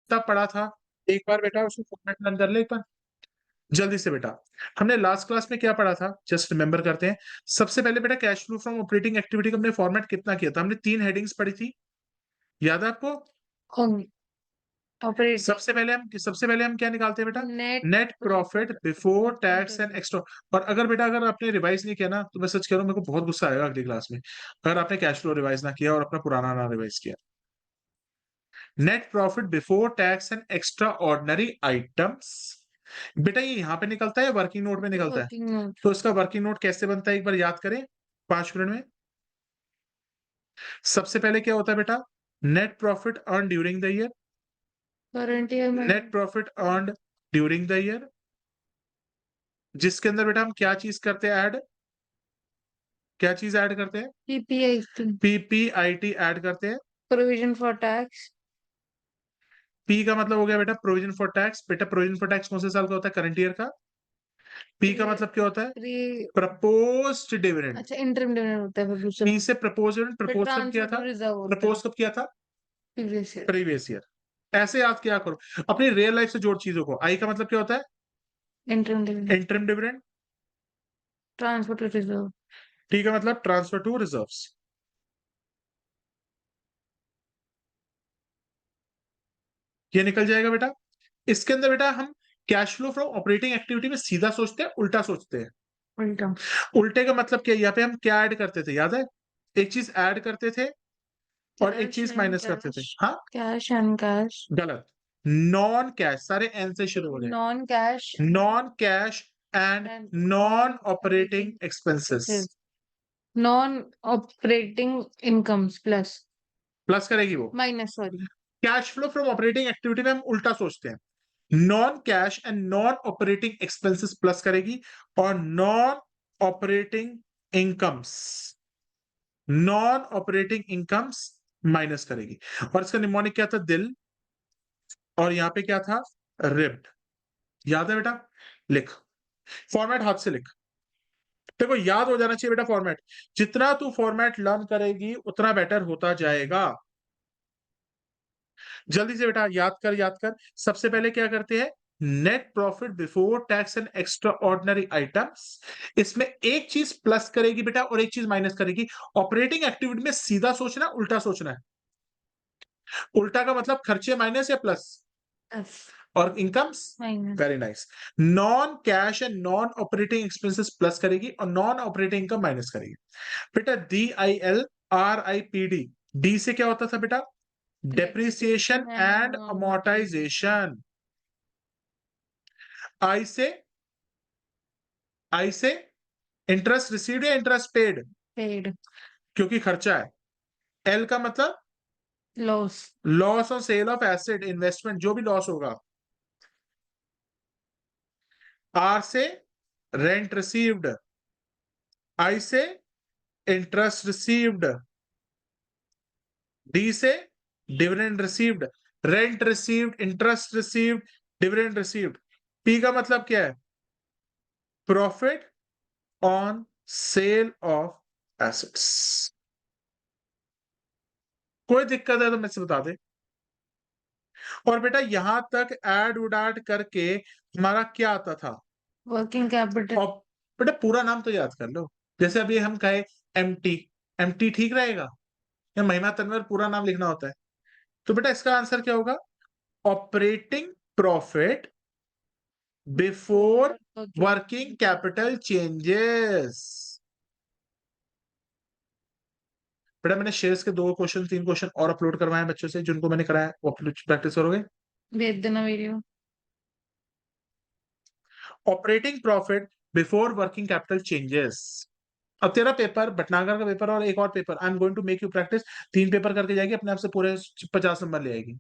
कितना पढ़ा था एक बार बेटा उसको फॉर्मेट लर्न कर ले एक बार जल्दी से बेटा। हमने लास्ट क्लास में क्या पढ़ा था, जस्ट रिमेंबर करते हैं। सबसे पहले बेटा cash flow from operating activity का हमने फॉर्मेट कितना किया था, हमने 3 हेडिंग्स पढ़ी थी, याद है आपको? ऑपरेट सबसे पहले हम क्या निकालते हैं बेटा? Net net profit before tax and extra. और अगर बेटा अगर आपने रिवाइज नहीं किया ना तो मैं सच कह रहा हूँ मेरे को बहुत गुस्सा आएगा अगली क्लास में, अगर आपने कैश फ्लो रिवाइज ना किया और अपना पुराना ना रिवाइज किया। Net profit before tax and extra ordinary items, बेटा ये यहाँ पे निकलता है या वर्किंग नोट में निकलता है? वर्किंग नोट तो इसका वर्किंग नोट कैसे बनता है एक बार याद करें 5 मिनट में। सबसे पहले क्या होता है बेटा? Net profit earn during the year, current year में net profit earn during the year, जिसके अंदर बेटा हम क्या चीज करते हैं ऐड, क्या चीज ऐड करते हैं? पीपीआई पीपीआईटी ऐड करते हैं। प्रोविजन फॉर टैक्स पी का मतलब हो गया बेटा प्रोविजन फॉर टैक्स, बेटा प्रोविजन फॉर टैक्स कौन से साल का होता है? करंट ईयर का। पी का मतलब क्या होता है? Pre proposed dividend. अच्छा इंटरिम डिविडेंड होता है फिर दूसरा। पी से प्रपोज, फिर प्रपोज कब किया ट्रांसफर था? टू रिजर्व होता है प्रपोज कब किया था? Previous year. Previous year. ऐसे याद किया करो अपनी रियल लाइफ से जोड़ चीजों को। आई का मतलब क्या होता है? Interim dividend interim dividend. Transfer to reserve. T का मतलब ट्रांसफर टू रिजर्व्स। ये निकल जाएगा बेटा। इसके अंदर बेटा हम cash flow from operating activity में सीधा सोचते हैं उल्टा सोचते हैं? उल्टा उल्टे का मतलब क्या, यहाँ पे हम क्या ऐड करते थे याद है? एक चीज ऐड करते थे और एक कैश चीज एंड माइनस करते थे। कैश हाँ कैश एंड कैश गलत। नॉन कैश, सारे एन से शुरू हो गए। Non cash non cash and and non non operating expenses. Non operating incomes plus plus करेगी वो। Minus sorry cash flow from operating activity में हम उल्टा सोचते हैं, non cash and non operating expenses plus करेगी और non operating incomes, non operating incomes minus करेगी। और इसका निमोनिक क्या था? दिल। और यहाँ पे क्या था? रिब्ड। याद है बेटा? लिख फॉर्मेट, हाथ से लिख। देखो याद हो जाना चाहिए बेटा फॉर्मेट, जितना तू फॉर्मेट लर्न करेगी उतना बेटर होता जाएगा। जल्दी से बेटा याद कर याद कर। सबसे पहले क्या करते हैं? Net profit before tax and extra ordinary items. इसमें एक चीज प्लस करेगी बेटा और एक चीज माइनस करेगी। ऑपरेटिंग एक्टिविटी में सीधा सोचना उल्टा सोचना है। उल्टा का मतलब खर्चे माइनस या प्लस, और incomes minus very nice. Non cash and non operating expenses plus करेगी और नॉन ऑपरेटिंग इनकम माइनस करेगी। बेटा DILRIPD, डी से क्या होता था बेटा? Depreciation and amortisation. आई से, आई से इंटरेस्ट रिसीव्ड या इंटरेस्ट पेड, पेड क्योंकि खर्चा है। एल का मतलब loss loss on sale of asset, investment जो भी लॉस होगा। आर से रेंट रिसीव्ड, आई से इंटरेस्ट रिसीव्ड, डी से dividend received. Rent received, interest received, dividend received. P का मतलब क्या है? Profit on sale of assets. कोई दिक्कत है तो मुझसे बता दे। और बेटा यहां तक ऐड उडाड करके हमारा क्या आता था? वर्किंग कैपिटल और बेटा पूरा नाम तो याद कर लो। जैसे अभी हम कहे एमटी, एमटी ठीक रहेगा या महिमा तनवर पूरा नाम लिखना होता है? तो बेटा इसका आंसर क्या होगा? Operating profit before working capital changes. बेटा मैंने शेयर्स के 2 क्वेश्चन 3 क्वेश्चन और अपलोड करवाए हैं बच्चों से, जिनको मैंने कराया वो प्रैक्टिस करोगे। भेज देना video. Operating profit before working capital changes. अब तेरा पेपर भटनागर का पेपर और एक और paper, I am going to make you practice. 3 paper करके जाएगी अपने आप से पूरे 50 नंबर ले आएगी,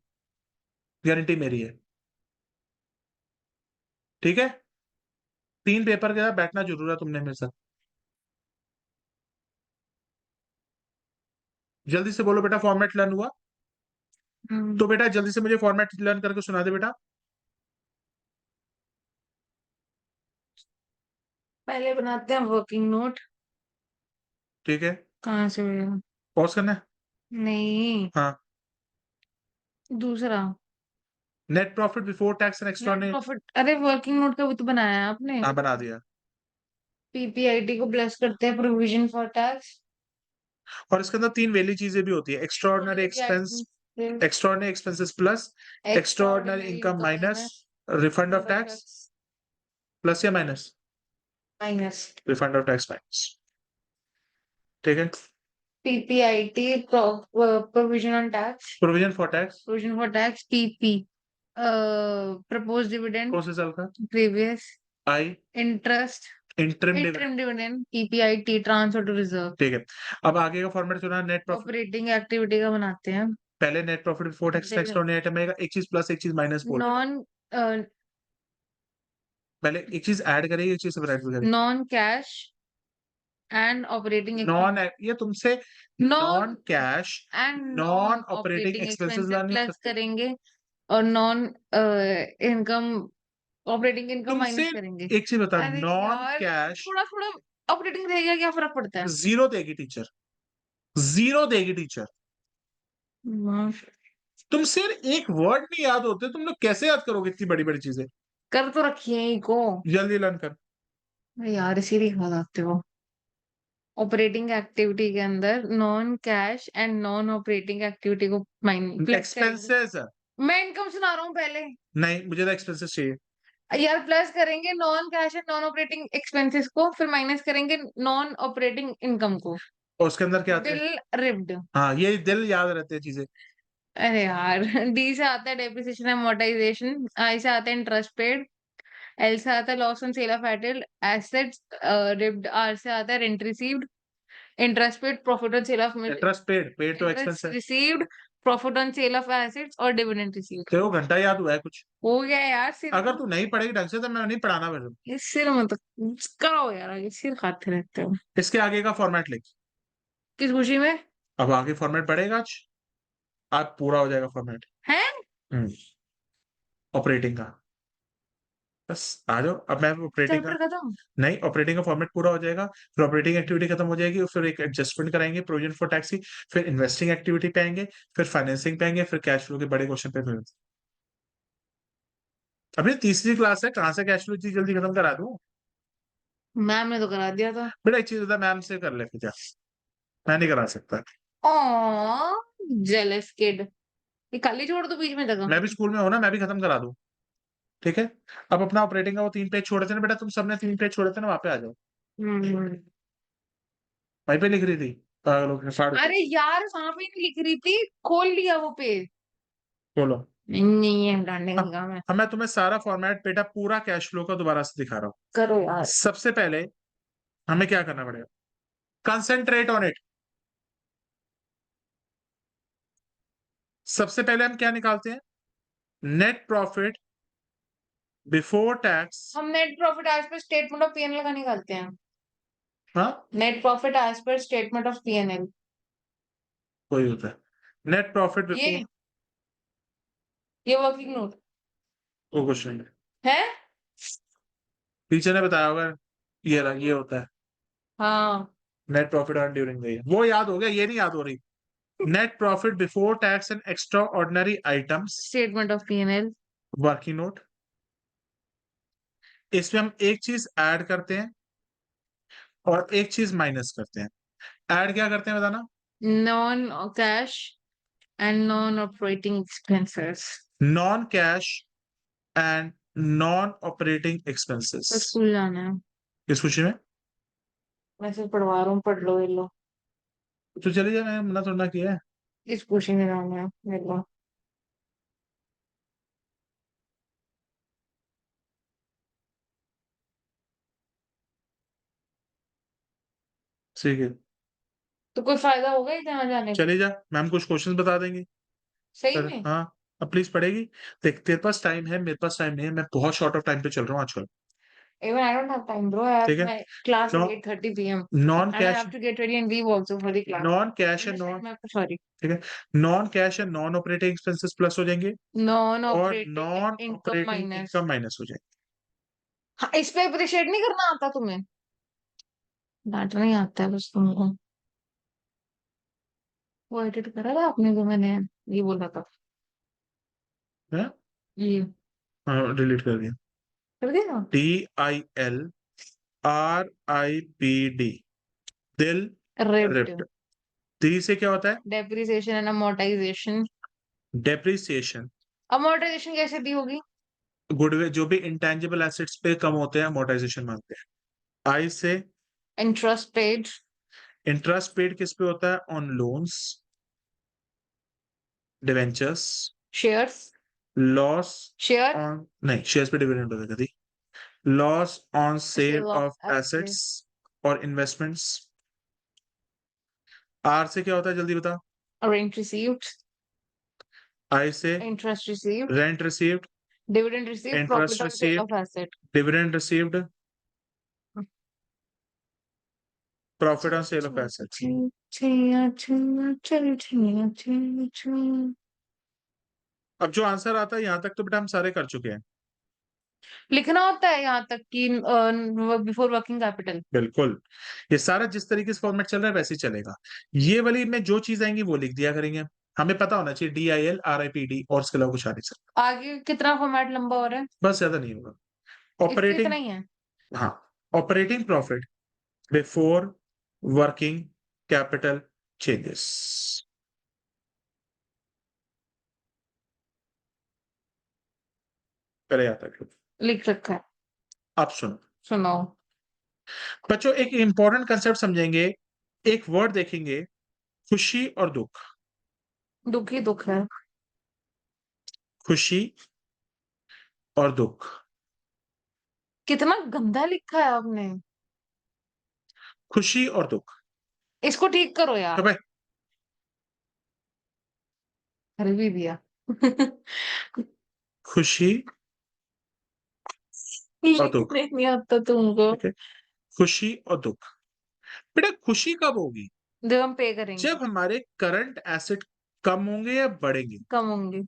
गारंटी मेरी है। ठीक है, 3 पेपर के साथ बैठना जरूर है तुमने मेरे साथ। जल्दी से बोलो बेटा फॉर्मेट लर्न हुआ? तो बेटा जल्दी से मुझे फॉर्मेट लर्न करके सुना दे बेटा। पहले बनाते हैं वर्किंग नोट। ठीक है, कहाँ से होगा? पॉज करना है। नहीं हाँ दूसरा net profit before tax and net extraordinary. Profit, अरे वर्किंग नोट का भी तो बनाया है आपने। हाँ बना दिया। पीपीआईटी को प्लस करते हैं प्रोविजन फॉर टैक्स। और इसके अंदर तीन वैली चीजें भी होती है, extraordinary expense, extraordinary expenses plus extraordinary income minus refund of tax, plus या minus, minus. Refund of tax minus. ठीक है, PPIT provision on tax, provision for tax provision for tax, PP propose dividend कौन से साल का, previous, I interest, interim dividend. Interim dividend, PPIT transfer to reserve. ठीक है, अब आगे का फॉर्मेट चुना, नेट प्रॉफिट। ऑपरेटिंग एक्टिविटी का बनाते हैं। पहले net profit before tax extraordinary item आएगा, एक चीज प्लस एक चीज माइनस बोल, नॉन पहले एक चीज ऐड करेगी एक चीज सबट्रैक्ट भी करेगी। Non cash and operating non, ये तुमसे non non cash and non non operating operating expenses expenses लानी प्लस है। करेंगे और नॉन इनकम, ऑपरेटिंग इनकम तुमसे माइनस करेंगे। एक चीज बता, अरे नॉन यार, कैश थोड़ा थोड़ा ऑपरेटिंग रहेगा, क्या फर्क पड़ता है। जीरो देगी टीचर, जीरो देगी टीचर। हाँ, तुमसे एक वर्ड नहीं याद होते, तुम लोग कैसे याद करोगे इतनी बड़ी बड़ी चीजें। कर तो रखी है को। जल्दी लर्न कर। अरे यार, इसीलिए खा जाते हो। ऑपरेटिंग एक्टिविटी के अंदर non cash and non operating activity को प्लस करेंगे। एक्सपेंसेस मैं इनकम सुना रहा हूँ पहले। नहीं, मुझे तो एक्सपेंसेस चाहिए। यार, प्लस करेंगे non cash and non operating expenses को, फिर माइनस करेंगे नॉन ऑपरेटिंग इनकम को। और उसके अंदर क्या आते हैं, दिल रिप्ड। हाँ ये दिल याद रहते हैं चीजें। अरे यार, डी से आता है डेप्रिसिएशन एमोर्टाइजेशन, आई से आता है इंटरेस्ट पेड, एल से आता है loss on sale of assets ripped, R से आता है rent received, interest paid, profit on sale of interest paid, paid तो एक्सपेंस इंटरेस्ट है। Received, profit on sale of assets और डिविडेंड रिसीव्ड। तेरे को घंटा याद हुआ है कुछ। हो गया यार, सिर अगर तू नहीं पढ़ेगी ढंग से तो मैं नहीं पढ़ाना फिर। ये सिर मत करो यार, आगे सिर खाते रहते हो। इसके आगे का फॉर्मेट लिख। किस खुशी में अब आगे फॉर्मेट पढ़ेगा आज पूरा हो जाएगा फॉर्मेट। है। ऑपरेटिंग का, बस आ जाओ, अब मैं ऑपरेटिंग का, चैप्टर खत्म। नहीं ऑपरेटिंग का फॉर्मेट पूरा हो जाएगा, फिर ऑपरेटिंग एक्टिविटी खत्म हो जाएगी, फिर एक एडजस्टमेंट कराएंगे प्रोविजन फॉर टैक्स की, फिर इन्वेस्टिंग एक्टिविटी पे आएंगे, फिर फाइनेंसिंग पे आएंगे, फिर कैश फ्लो के बड़े क्वेश्चन पे मिलेंगे। अभी तीसरी क्लास है, कहाँ से कैश फ्लो इतनी जल्दी खत्म करा दूं। मैम ने तो करा दिया था। बेटा एक चीज होता है, मैम से कर ले फिर, मैं नहीं करा सकता। ओ, जेलस किड। ये खाली छोड़ दो बीच में जगह। मैं भी स्कूल में हूं ना, मैं भी खत्म करा दूं। ठीक है, अब अपना ऑपरेटिंग का वो 3 पेज छोड़े थे ना बेटा, तुम सबने 3 पेज छोड़े थे ना, वहां पे आ जाओ। हम्म। वहीं पे लिख रही थी पागलों के फाड़ के। अरे यार, वहां पे नहीं लिख रही थी, खोल लिया वो पेज। बोलो। नहीं नहीं, ये डांडे का अब काम है। अब मैं तुम्हें सारा फॉर्मेट बेटा पूरा कैश फ्लो का दोबारा से दिखा रहा हूँ। करो यार। सबसे पहले हमें क्या करना पड़ेगा, कंसेंट्रेट ऑन इट। सबसे पहले हम क्या निकालते हैं, नेट प्रॉफिट बिफोर टैक्स। हम net profit as per statement of PNL का निकालते हैं। हाँ net profit as per statement of PNL. वही होता है, नेट प्रॉफिट बिफोर। ये ये वर्किंग नोट वो कुछ नहीं है, है। टीचर ने बताया होगा, ये होता है हाँ। Net profit earn during the year, वो याद हो गया, ये नहीं याद हो रही। Net profit before tax and extra ordinary items, statement of PNL. Working note. इसमें हम एक चीज ऐड करते हैं और एक चीज माइनस करते हैं। ऐड क्या करते हैं बताना, non cash and non operating expenses. Non cash and non operating तो एक्सपेंसेस। स्कूल जाना है। किस खुशी में, मैं सिर्फ पढ़वा रहा हूँ, पढ़ लो ये लो। तो चले जाए, मैंने मना थोड़ा ना किया है। इस खुशी में जाना है ये लो। ठीक है, तो कोई फायदा होगा ही जहाँ जाने का। चले जा, मैम कुछ क्वेश्चंस बता देंगे। सही सर में। हाँ, अब प्लीज पढ़ेगी। देख तेरे पास टाइम है, मेरे पास टाइम नहीं है, मैं बहुत शॉर्ट ऑफ टाइम पे चल रहा हूँ आजकल। Even I don't have time, bro. I have ठीक है, my class नॉ at 8:30 p.m. Non and I cash, have to get ready and leave also for the class. Non cash and non, Understand? मैं sorry. ठीक है, non cash and non operating expenses plus हो जाएंगे और Non-operating non income operating minus. Income minus हो जाएंगे। हाँ, इस पे अप्रिशिएट नहीं करना आता तुम्हें। डांटना नहीं आता है बस तुमको। वो एडिट करा था आपने जो मैंने ये बोला था। हैं? ये डिलीट कर दिया। कर दिया। DILRIPD, दिल, रिप्ड। रिप्ड। डी से क्या होता है? Depreciation and amortisation. Depreciation. Amortisation कैसे दी होगी? गुडविल, जो भी इंटेंजिबल एसेट्स पे कम होते हैं अमोर्टाइजेशन मांगते हैं। आई से इंटरेस्ट पेड। इंटरेस्ट पेड किस पे होता है? On loans, debentures. Shares. Loss share. On, नहीं शेयर्स पे डिविडेंड होता है कभी। Loss on sale sale of of asset. Assets और इन्वेस्टमेंट्स। आर से क्या होता है जल्दी बता। Rent received. आई से interest received. Rent received, dividend received, interest profit on sale received, of asset. Dividend received, profit on sale of assets. अब जो आंसर आता है यहां तक तो बेटा हम सारे कर चुके हैं। लिखना होता है यहाँ तक कि बिफोर वर्किंग कैपिटल। बिल्कुल, ये सारा जिस तरीके से फॉर्मेट चल रहा है वैसे ही चलेगा। ये वाली में जो चीज आएंगी वो लिख दिया करेंगे। हमें पता होना चाहिए DILRIPD और इसके अलावा कुछ आ नहीं सकता। आगे कितना फॉर्मेट लंबा हो रहा है? बस ज्यादा नहीं होगा। इसके इतना ऑपरेटिंग, ही है। हाँ, operating profit before working capital changes. पहले आता है। लिख रखा है। अब सुनो सुनाओ। बच्चों, एक इंपॉर्टेंट कंसेप्ट समझेंगे। एक वर्ड देखेंगे, खुशी और दुख। दुख ही दुख है। खुशी और दुख। कितना गंदा लिखा है आपने। खुशी और दुख। इसको ठीक करो यार। तो भाई कर भी दिया। खुशी और दुख, लिखने नहीं आता तुमको। ठीक है। खुशी और दुख। बेटा खुशी कब होगी? जब हम पे करेंगे। जब हमारे करंट एसेट कम होंगे या बढ़ेंगे? कम होंगे।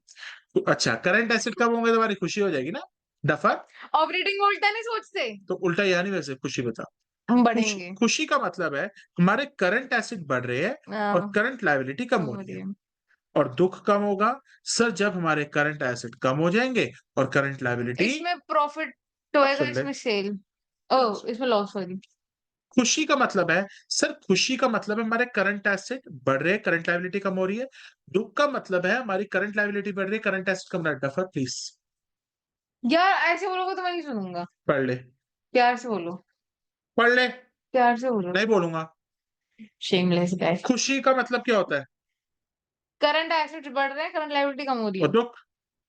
तो अच्छा, करंट एसेट कम होंगे तो हमारी खुशी हो जाएगी ना, दफा। ऑपरेटिंग उल्टा नहीं सोचते। तो उल्टा यानी वैसे खुशी बता। हम खुश बढ़ेंगे। खुशी का मतलब है हमारे करंट एसेट बढ़ रहे हैं और हाँ, करंट लायबिलिटी कम कम हो हो रही रही है। है। और दुख कब होगा? सर जब हमारे करंट एसेट कम हो जाएंगे और करंट लायबिलिटी। इसमें प्रॉफिट अब होएगा, सुन ले, इसमें सेल। ओ, इसमें लॉस होगी। खुशी का मतलब है, सर खुशी का मतलब है हमारे करंट एसेट बढ़ रहे हैं, करंट लायबिलिटी कम हो रही है। दुख का मतलब है हमारी करंट लायबिलिटी बढ़ रही है, करंट एसेट कम रहा है। डफर प्लीज यार ऐसे बोलोगे तो मैं नहीं सुनूंगा। पढ़ ले, प्यार से बोलो। पढ़ ले। प्यार से बोलो। नहीं बोलूंगा। शेमलेस गाय। खुशी का मतलब क्या होता है? करंट एसेट्स बढ़ रहे हैं, करंट लायबिलिटी कम हो रही और है। दुख?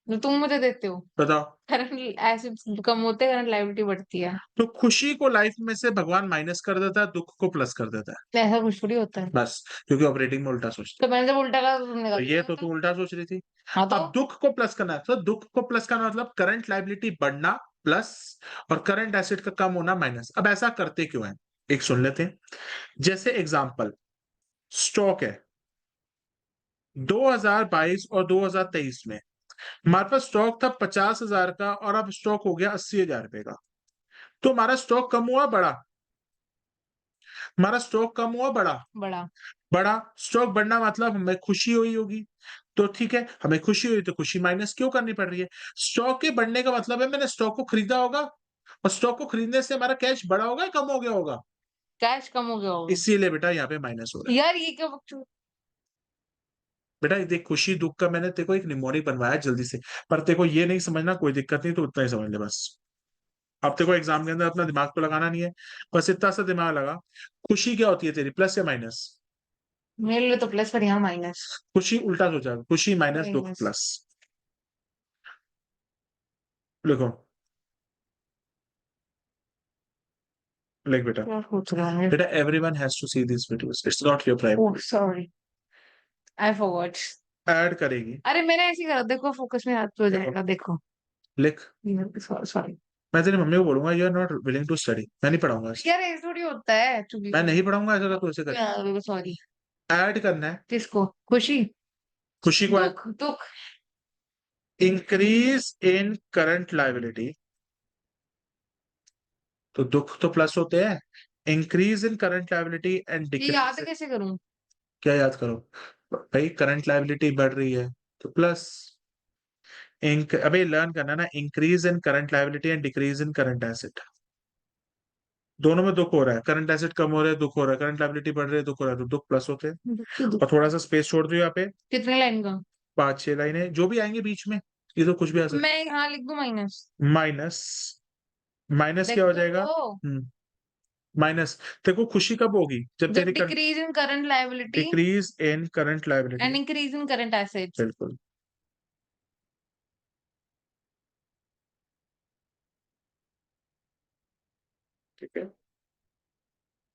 जो तुम मुझे देते हो। बताओ। करंट एसेट्स कम होते हैं, करंट लायबिलिटी बढ़ती है। तो खुशी को लाइफ में से भगवान माइनस कर देता है, दुख को प्लस कर देता ऐसा कुछ थोड़ी होता है। है, बस क्योंकि ऑपरेटिंग में उल्टा सोचते तो हैं। मैंने जब उल्टा कहा तो तुमने तो ये कहा तो तू उल्टा सोच रही थी। हाँ तो। अब दुख को प्लस करना है, तो दुख को प्लस करना मतलब करंट लायबिलिटी बढ़ना प्लस और करंट एसेट का कम होना माइनस। अब ऐसा करते क्यों है, एक सुन लेते हैं। जैसे एग्जांपल, स्टॉक है 2022 और 2023 में हमारे पास स्टॉक था 50,000 का और अब स्टॉक हो गया 80,000 रुपए का। तो हमारा स्टॉक कम हुआ बड़ा? हमारा स्टॉक कम हुआ बड़ा? बड़ा। बड़ा स्टॉक बढ़ना मतलब हमें खुशी हुई होगी। तो ठीक है, हमें खुशी हुई तो खुशी माइनस क्यों करनी पड़ रही है? स्टॉक के बढ़ने का मतलब है मैंने स्टॉक को खरीदा होगा और स्टॉक को खरीदने से हमारा कैश बढ़ा होगा या कम हो गया होगा? कैश कम हो गया होगा। इसीलिए बेटा यहाँ पे माइनस हो रहा है। यार ये क्या बकचोद। बेटा ये देख, खुशी दुख का मैंने तेरे को एक निमोनिक बनवाया जल्दी से, पर तेरे को ये नहीं समझना कोई दिक्कत नहीं, तो उतना ही समझ ले बस। अब तेरे को एग्जाम के अंदर अपना दिमाग तो लगाना नहीं है, बस इतना सा दिमाग लगा। खुशी क्या होती है तेरी, प्लस या माइनस? मेरे लिए तो प्लस, पर यहाँ माइनस। खुशी उल्टा सोचा, खुशी माइनस दुख माइनस। प्लस। लिखो, लिख बेटा। क्या सोच रहा है? बेटा everyone has to see these videos, it's not your oh private। Sorry, I forgot. Add करेगी। अरे मैंने ऐसे ही करा, देखो फोकस में हाथ पे हो देखो, जाएगा, देखो। लिख। सॉरी। मैं तेरी मम्मी को बोलूंगा you are not willing to study, मैं नहीं पढ़ाऊंगा ऐसे। यार ऐसे थोड़ी होता है, टू बी मैं नहीं पढ़ाऊंगा ऐसा, तो ऐसे कर। सॉरी। ऐड करना है। किसको? खुशी। खुशी को दुख दुख। इंक्रीज इन करंट लाइबिलिटी, तो दुख तो प्लस होते हैं। Increase in current liability and ये याद डिक्रीज। कैसे करूं? क्या याद करो भाई, करंट लाइबिलिटी बढ़ रही है तो प्लस, अबे लर्न करना ना, increase in current liability and decrease in current asset, दोनों में दुख हो रहा है, करंट एसेट कम हो रहा है दुख हो रहा है, करंट लायबिलिटी बढ़ रही है दुख हो रहा है, तो दुख प्लस होते हैं। और थोड़ा सा स्पेस छोड़ दो यहाँ पे, कितने लाइन का? 5-6 लाइनें जो भी आएंगे बीच में, ये तो कुछ भी आ सकता मैं यहाँ लिख दूं माइनस? है। माइनस, माइनस देख क्या हो तो जाएगा? लो। माइनस। तेरे को खुशी कब होगी? जब जब तेरी decrease in current liability decrease in current and liability. Increase in current assets. बिल्कुल, ठीक है।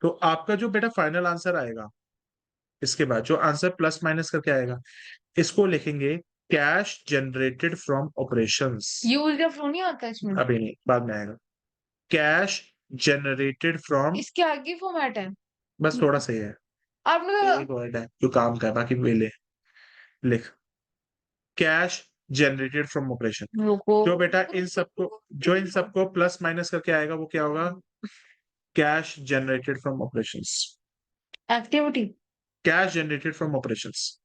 तो आपका जो बेटा फाइनल आंसर आएगा, इसके बाद जो आंसर प्लस माइनस करके आएगा, इसको लिखेंगे cash generated from operations. Use या फ्लो नहीं आता इसमें? अभी नहीं, बाद में आएगा। कैश जनरेटेड फ्रॉम, इसके आगे फॉर्मेट है। बस थोड़ा सही है, आपने एक वर्ड है जो काम का है, बाकी वेले लिख। Cash generated from operation. रुको। जो बेटा इन सबको, जो इन सबको प्लस माइनस करके आएगा वो क्या होगा? Cash generated from operations. Activity. Cash generated from operations,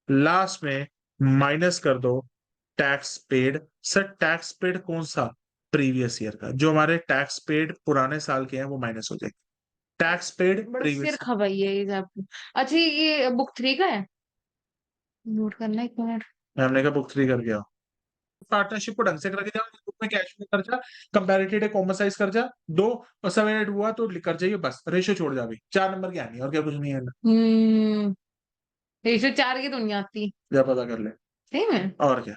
last में माइनस कर दो tax paid. Sir tax paid कौन सा? प्रीवियस ईयर का, जो हमारे टैक्स पेड पुराने साल के हैं वो माइनस हो जाएगा। टैक्स पेड बड़ा सिर प्रीवियस। खपाई है ये सब। अच्छा ये बुक 3 का है? नोट करना एक मिनट। हमने कहा बुक 3 कर गया। पार्टनरशिप को ढंग से करके जाओ, बुक में कैश में कर जा, कंपैरेटिव कॉमर्साइज कर जा, दो और सबेटेड हुआ तो लिख कर जाइए, बस रेशियो छोड़ जा, अभी 4 नंबर की आनी है और क्या कुछ नहीं है ना। रेशो 4 की तो नहीं आती। जा पता कर ले। सही में? और क्या?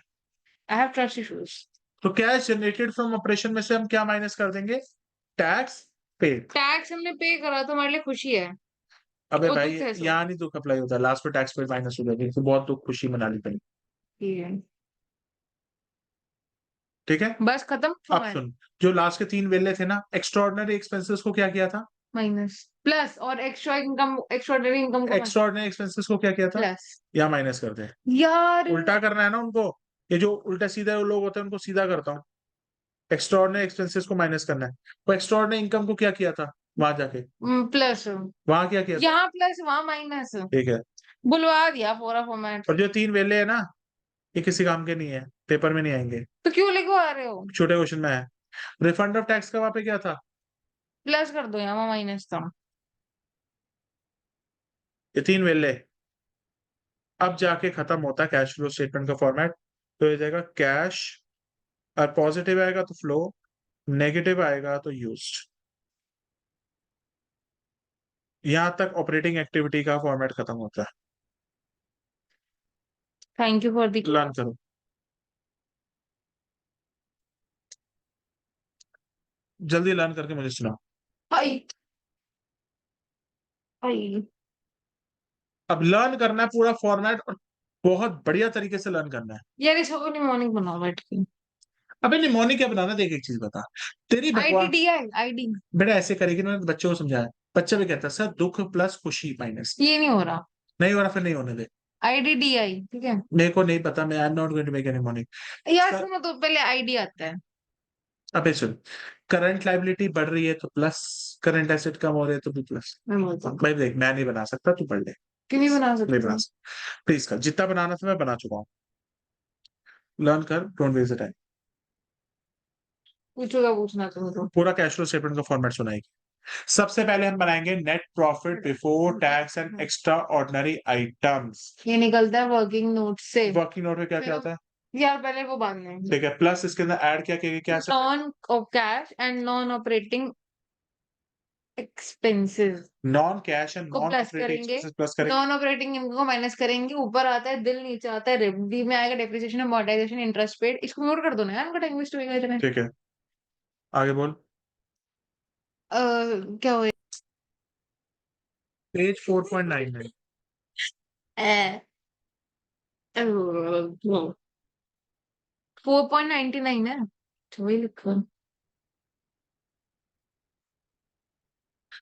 I have trust issues. तो कैश जनरेटेड फ्रॉम ऑपरेशन में से हम क्या माइनस कर देंगे? Tax paid. टैक्स हमने पे करा तो हमारे लिए खुशी है। अबे वो भाई दुख है सो। यहाँ नहीं दुख अप्लाई होता, लास्ट में टैक्स पेड माइनस हो जाएगी, तो बहुत दुख खुशी मना ली पड़ी। ठीक है। ठीक है। बस खत्म अब फॉर्मेट। सुन, जो लास्ट के 3 वेले थे ना, एक्स्ट्रॉर्डनरी एक्सपेंसेस को क्या किया था? माइनस प्लस और एक्स्ट्रा इनकम, एक्स्ट्राऑर्डिनरी इनकम को एक्स्ट्रॉर्डनरी एक्सपेंसेस को क्या किया था? प्लस। या माइनस कर दे। यार उल्टा करना है ना उनको, ये जो उल्टा सीधा लोग होते हैं उनको सीधा करता हूँ। एक्स्ट्रॉर्डनरी एक्सपेंसेस को माइनस करना है। वो एक्स्ट्रॉर्डनरी इनकम को क्या किया था वहां जाके? प्लस। वहां क्या किया था? यहाँ प्लस वहां माइनस। ठीक है। बुलवा दिया पूरा फॉर्मेट। और जो 3 वेले है ना, ये किसी काम के नहीं है, पेपर में नहीं आएंगे, तो क्यों लिखवा रहे हो? छोटे क्वेश्चन में है। रिफंड ऑफ टैक्स का वहां पे क्या था? प्लस कर दो, यहाँ माइनस था। ये 3 वेले अब जाके खत्म होता है कैश फ्लो स्टेटमेंट का फॉर्मेट। तो ये जाएगा कैश, और पॉजिटिव आएगा तो फ्लो, नेगेटिव आएगा तो यूज्ड। यहां तक ऑपरेटिंग एक्टिविटी का फॉर्मेट खत्म होता है। Thank you for the learn करो, जल्दी लर्न करके मुझे सुनाओ। हाय हाय। अब लर्न करना है पूरा फॉर्मेट, और बहुत बढ़िया तरीके से लर्न करना है। यार इसको निमोनिक बनाओ बैठ के। अबे निमोनिक क्या बनाना, देख एक चीज बता, तेरी बकवास आईडीडीआई आईडी। बेटा ऐसे करेगी ना, बच्चों को समझाया, बच्चा भी कहता है सर दुख प्लस खुशी माइनस। ये नहीं हो रहा। नहीं हो रहा, फिर नहीं होने दे। आईडीडीआई ठीक है। मेरे को नहीं पता, मैं I am not going to make any mnemonic. यार सर सुनो तो पहले आईडी आता है। अबे सुन, करंट लाइबिलिटी बढ़ रही है तो प्लस, करंट एसेट कम हो रहे हैं तो भी प्लस। मैं बोलता हूँ। भाई देख, मैं नहीं बना सकता, तू पढ़ ले। क्यों नहीं बना नहीं बना सकते? सकता, प्लीज कर, जितना बनाना था मैं बना चुका हूँ। लर्न कर, डोंट वेस्ट द टाइम। पूछो क्या पूछना तुम तो। पूरा कैश फ्लो स्टेटमेंट का फॉर्मेट सुनाएगी। सबसे पहले हम बनाएंगे net profit before tax and extra ordinary items. ये निकलता है वर्किंग नोट से। वर्किंग नोट में क्या क्या आता है? यार पहले वो बांधना है। ठीक है, प्लस इसके अंदर ऐड क्या किया, क्या non cash and non operating expenses non cash and को नॉन प्लस ऑपरेटिंग करेंगे। एक्सपेंसेस प्लस करेंगे। नॉन ऑपरेटिंग इनकम को माइनस करेंगे। ऊपर आता है दिल, नीचे आता है रिब। डी में आएगा डेप्रिसिएशन, अमोर्टाइजेशन, इंटरेस्ट पेड। इसको नोट कर दो ना यार, उनका टाइम वेस्ट होएगा इतना। ठीक है, आगे बोल। क्या हो पेज 4.99। 4.99 है तो वही लिखो।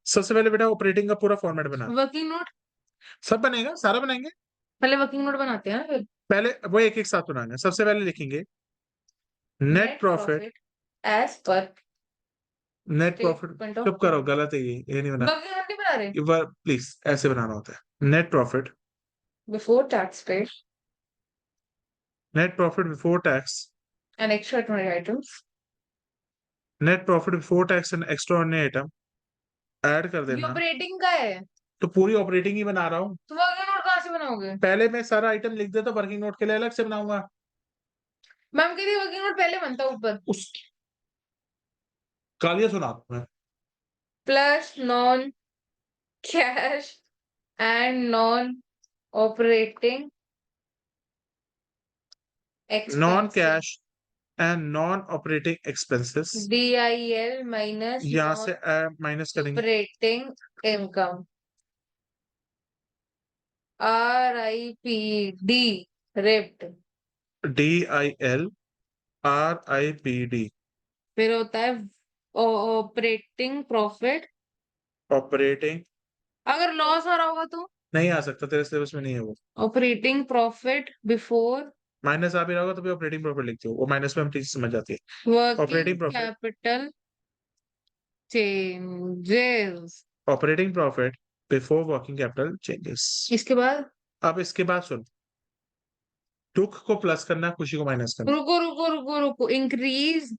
सबसे पहले बेटा ऑपरेटिंग का पूरा फॉर्मेट बना। Working note. सब बनेगा, सारा बनाएंगे। पहले वर्किंग नोट बनाते हैं ना फिर। पहले वो एक एक साथ बनाएंगे। सबसे पहले लिखेंगे net net profit. Profit as पर नेट प्रॉफिट, स्टेटमेंट ऑफ। चुप करो, गलत है ये नहीं बना। वर्किंग नोट नहीं बना रहे। प्लीज ऐसे बनाना होता है, net profit before tax paid net profit before tax, and extraordinary items. Net profit before tax and extraordinary item add कर ये देना। ऑपरेटिंग का है, तो पूरी ऑपरेटिंग ही बना रहा हूँ। तो वर्किंग नोट कहाँ से बनाओगे? पहले मैं सारा आइटम लिख देता, वर्किंग नोट के लिए अलग से बनाऊंगा। मैम कहती वर्किंग नोट पहले बनता है ऊपर। उस गालियां सुना दूं मैं। Plus non cash and non operating non expenses, cash and non operating expenses, DIL minus यहाँ नॉन से माइनस करेंगे। Operating income, RIPD ripped. DILRIPD, फिर होता है ऑपरेटिंग प्रॉफिट। ऑपरेटिंग अगर लॉस आ रहा होगा तो नहीं आ सकता, तेरे सिलेबस में नहीं है वो। ऑपरेटिंग प्रॉफिट बिफोर माइनस आ भी रहा होगा तो भी ऑपरेटिंग प्रॉफिट लिखते हो, वो माइनस में हम चीज समझ जाती है। Working operating profit, capital changes. Operating profit before working capital changes. इसके बाद अब इसके बाद सुन, दुख को प्लस करना, खुशी को माइनस करना, रुको रुको रुको रुको, इंक्रीज।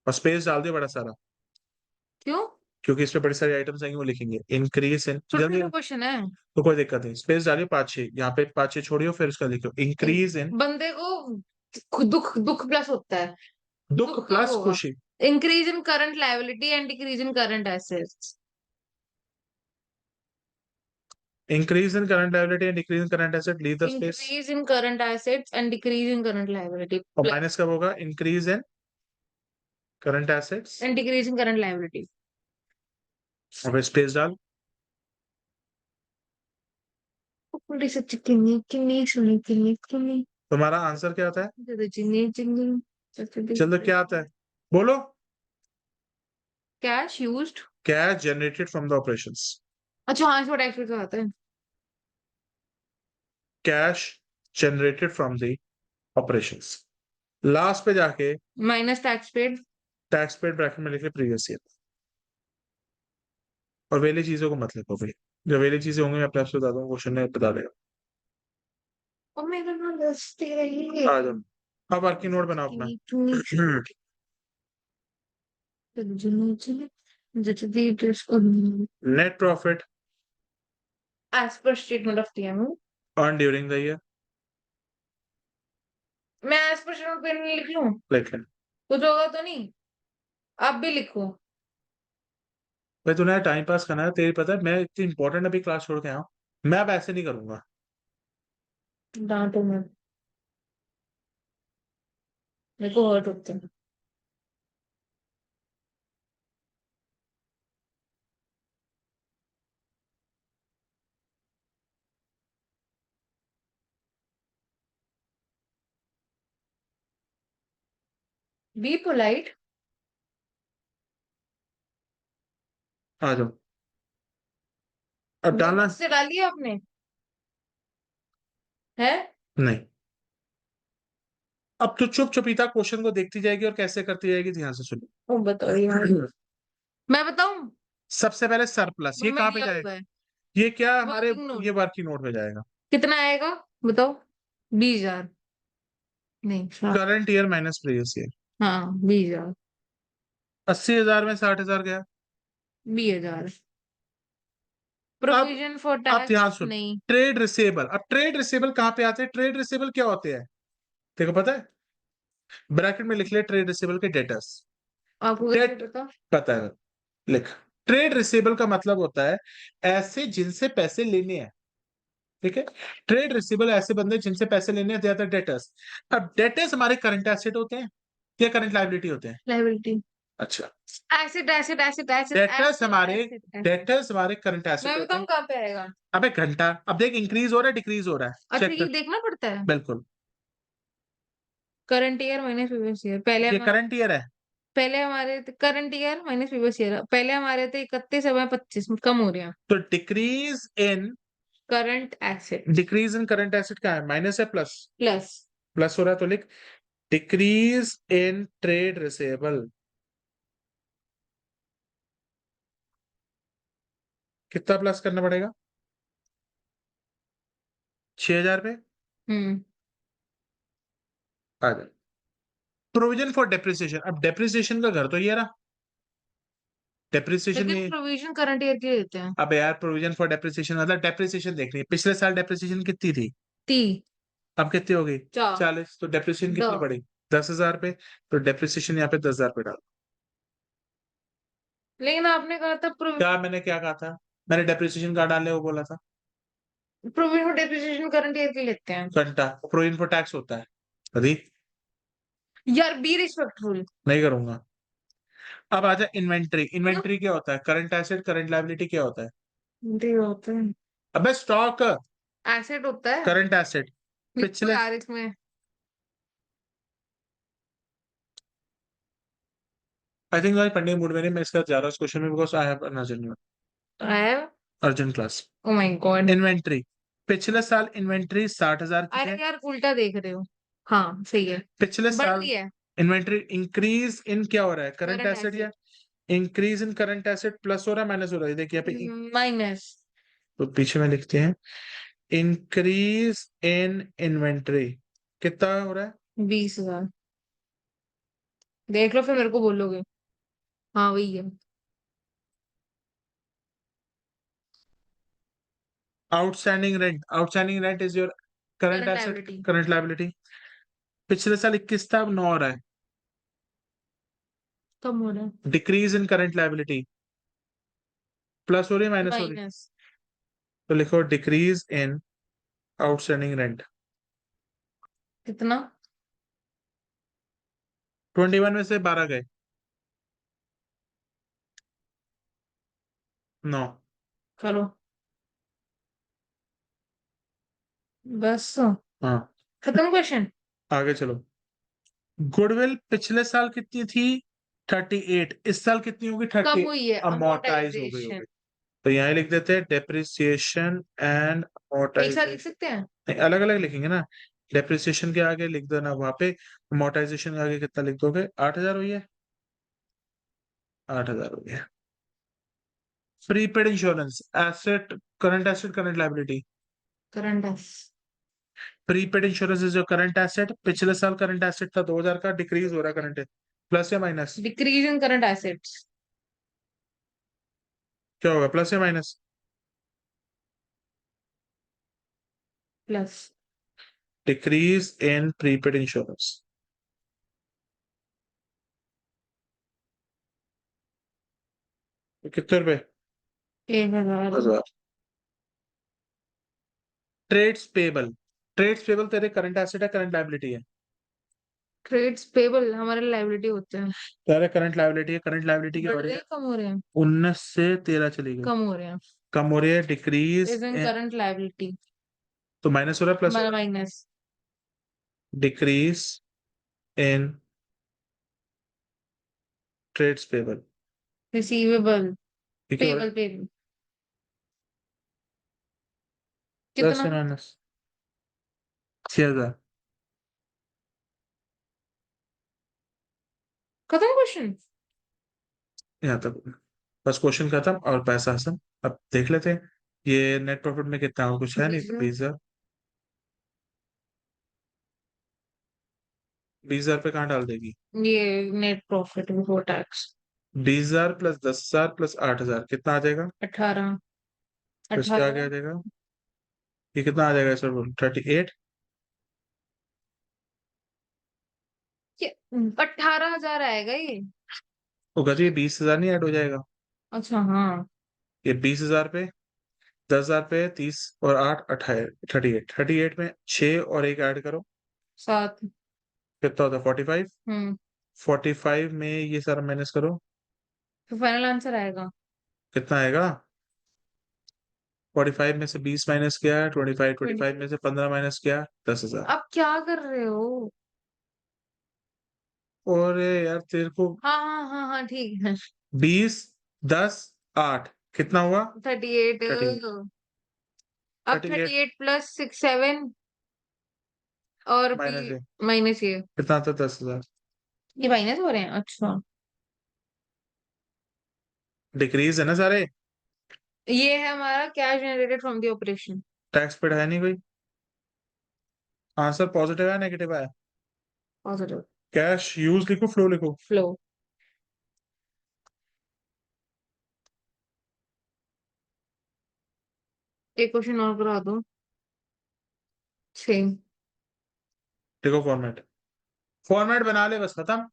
और स्पेस डाल दिया बड़ा सारा, क्यों? क्योंकि इस पे बड़ी सारी आइटम्स आएंगे, वो लिखेंगे इंक्रीज इन, छोटा जल्दी। सा क्वेश्चन है। तो कोई दिक्कत नहीं, स्पेस डालियो 5-6, यहाँ पे 5-6 छोड़ियो, फिर उसका लिखो इंक्रीज इन। बंदे को दुख दुख प्लस होता है। दुख दुख कब प्लस होगा? खुशी। Increase in current liability and decrease in current assets. Increase in current liability and decrease in current asset, leave the space. Increase in current assets and decrease in current liability और minus कब होगा? Increase in current assets, and decrease in current liability. और फिर space डाल। उल्टी सच्ची किन्नी किन्नी सुनी किन्नी किन्नी तुम्हारा आंसर क्या आता है? चिन्नी चिन्नी। चलो क्या आता है, बोलो। Cash used. Cash generated from the operations, अच्छा हाँ, इसमें टैक्स का आता है। Cash generated from the operations, last पे जाके minus tax paid. Tax paid bracket में लिखे प्रीवियस ईयर। और वेली चीजों को मत लिखो भाई, जो वेली चीजें होंगी मैं अपने आप से बता दूंगा, क्वेश्चन में बता देगा। और मेरा नाम दस्ती रही है। आ जाओ, अब वर्किंग नोट बनाओ अपना। Net profit As per statement of TMO, earn during the year, मैं as per statement पेन में लिख लूं? लिख लें। कुछ होगा तो नहीं? आप भी लिखो। भाई तूने टाइम पास करना है, तेरी पता है मैं इतनी इंपॉर्टेंट अभी क्लास छोड़ के आया हूँ, मैं अब ऐसे नहीं करूंगा। डांटो मत, मेरे को हर्ट होता है। Be polite. आ जाओ, अब डालना। से डालिए आपने है। नहीं, अब तो चुप चुपीता क्वेश्चन को देखती जाएगी और कैसे करती जाएगी, ध्यान से सुनो। ओ बताओ यार, मैं बताऊं? सबसे पहले सरप्लस, ये मैं कहाँ पे लिया जाएगा? हुआ है। ये क्या हमारे, वर्किंग नोट ये वर्किंग नोट में जाएगा। कितना आएगा बताओ? 20,000। नहीं current year minus previous year, हाँ 20,000। 80,000 में 60,000 गया। 20,000। अब प्रोविजन फॉर अब ध्यान टैक्स सुन, नहीं। ट्रेड रिसेबल, अब ट्रेड रिसेबल कहाँ पे आते हैं? ट्रेड रिसेबल क्या होते हैं देखो पता है? ब्रैकेट में लिख ले ट्रेड रिसेबल के डेटर्स। आपको कैसे डेट पता? पता है, लिख। ट्रेड रिसेबल का मतलब होता है ऐसे जिनसे पैसे लेने हैं, ठीक है? ट्रेड रिसेबल ऐसे बंदे जिनसे पैसे लेने हैं, दे आर द डेटर्स। अब डेटर्स हमारे करंट एसेट होते हैं या करंट लायबिलिटी होते हैं? लायबिलिटी। अच्छा, acid acid acid acid debtors acid हमारे, एसिड। डेटर्स हमारे करंट एसेट मैं होते बताऊं हैं। कहाँ पे आएगा? अबे घंटा, अब देख इंक्रीज हो रहा है डिक्रीज हो रहा है, अच्छा चेक ये कर। देखना पड़ता है। बिल्कुल, current year minus previous year. ये करंट ईयर है। पहले हमारे current year minus previous year, पहले हमारे थे 31, अब है 25, कम हो रहे हैं। तो decrease in, current asset decrease in current asset क्या है, माइनस है प्लस? प्लस। प्लस हो रहा है तो लिख डिक्रीज इन ट्रेड रिसेबल। कितना प्लस करना पड़ेगा? 6,000 पे। हम्म आ जाए प्रोविजन फॉर डेप्रिसिएशन। अब डेप्रिसिएशन का घर तो ये रहा, डेप्रिसिएशन लेकिन ये। प्रोविजन करंट ईयर के देते हैं। अब यार प्रोविजन फॉर डेप्रिसिएशन मतलब डेप्रिसिएशन देखनी है, पिछले साल डेप्रिसिएशन कितनी थी, ती अब कितनी हो गई, चा 40, तो डेप्रिसिएशन द कितनी पड़ी, 10,000 पे, तो डेप्रिसिएशन यहाँ पे 10,000 पे डाल। लेकिन आपने कहा था क्या मैंने क्या कहा था, मैंने डेप्रिसिएशन कहाँ डालने को बोला था, provision for depreciation current year के लेते हैं। घंटा प्रोविजन फॉर टैक्स होता है, अभी यार बी रिस्पेक्टफुल। नहीं करूंगा। अब आजा इन्वेंट्री, इन्वेंट्री क्या होता है, करंट एसेट करंट लायबिलिटी क्या होता है, होता है, अबे स्टॉक, एसेट होता है। Current asset. लिखो पिछले यार इसमें। आई थिंक भाई पढ़ने के मूड में नहीं, मैं इसका जा रहा हूँ इस क्वेश्चन में, because I have urgent, I have, urgent class. Oh my God. Inventory, पिछले साल इन्वेंट्री 60,000 की अरे है, यार उल्टा देख रहे हो। हाँ सही है। पिछले बढ़ साल रही है। इन्वेंट्री इंक्रीज इन क्या हो रहा है, करंट करंट एसेट, या asset increase in current asset plus हो रहा है माइनस हो रहा है, देखिए यहाँ पे माइनस तो पीछे में लिखते हैं इंक्रीज इन इन्वेंट्री कितना हो रहा है, 20,000। देख लो फिर मेरे को बोलोगे। हाँ वही है। Outstanding rent is your current current asset liability current liability, पिछले साल 21 था, अब 9 हो रहा है, कम हो रहा है। Decrease in current liability plus हो रही है माइनस हो रही है, माइनस तो लिखो डिक्रीज इन आउटस्टैंडिंग रेंट। कितना? 21 में से 12 गए, 9। करो बस। हाँ खत्म क्वेश्चन। आगे चलो। गुडविल पिछले साल कितनी थी, 38, इस साल कितनी होगी, कम 30, हुई है अमोर्टाइज हो गई अमोर्टाइजेशन। होगी, तो यहाँ लिख देते हैं डेप्रिसिएशन एंड एक साथ लिख अमोर्टाइजेशन, सकते हैं। नहीं अलग अलग लिखेंगे ना, डेप्रिसिएशन के आगे लिख देना वहां पे, अमोर्टाइजेशन के आगे कितना लिख दोगे, 8,000 हुई है, 8,000 हुई है। Prepaid insurance asset, current asset current liability, current S prepaid insurance is your current asset, पिछले साल करंट एसेट था 2,000 का, डिक्रीज हो रहा है करंट, प्लस या minus, decrease in current assets क्या होगा, प्लस या minus, plus decrease in prepaid insurance, कितने रुपए, 1,000। 10,000। ट्रेड्स पेबल, ट्रेड्स पेबल तेरे करंट एसेट है करंट लायबिलिटी है, ट्रेड्स पेबल हमारे लायबिलिटी होते हैं। तेरे करंट लायबिलिटी है, करंट लायबिलिटी क्या बढ़ हो रहे रही हैं है, कम हो रहे हैं? 19 से 13 चली गई, कम हो रहे हैं। कम हो रही है, decrease is in current liability तो माइनस हो रहा है प्लस हो रहा माइनस है, decrease in trades payable, receivable ये क्या हो रहा पेबल पेबल है, 10 कितना? से माइनस 6,000, खत्म क्वेश्चन। यहाँ तक, बस क्वेश्चन खत्म और पैसा हसन। अब देख लेते हैं ये नेट प्रॉफिट में कितना हो, कुछ है नहीं, 20,000, 20,000 पे कहाँ डाल देगी, ये net profit before tax 20,000 plus 10,000 plus 8,000 कितना आ जाएगा, 18। तो इसके आगे आ 18 जाएगा, ये कितना आ जाएगा सर, बोलो 38, 18,000 आएगा ये। होगा तो ये 20,000 नहीं ऐड हो जाएगा, अच्छा हाँ। ये 20,000 पे, 10,000 पे 30 और 8 28, 38, 38 में 6 और एक ऐड करो, 7। कितना होता है 45, हम्म 45 में ये सारा माइनस करो, तो फाइनल आंसर आएगा। कितना आएगा, 45 में से 20 माइनस किया, 25, 20। 25 में से 15 माइनस किया, 10,000। अब क्या कर रहे हो? और यार तेरे को हाँ हाँ हाँ हाँ ठीक है। 20, 10, 8 कितना हुआ, 38। 38, अब 38 38 प्लस 6 7 और माइनस पी है, माइनस ये। कितना आता है, 10,000, ये माइनस हो रहे हैं अच्छा। डिक्रीज है ना सारे, ये है हमारा cash generated from the operation. Tax paid है नहीं कोई, आंसर पॉजिटिव है नेगेटिव है, पॉजिटिव कैश यूज लिखो, फ्लो लिखो। फ्लो। एक क्वेश्चन और करा दो, सेम। देखो फॉर्मेट, फॉर्मेट बना ले बस, खत्म।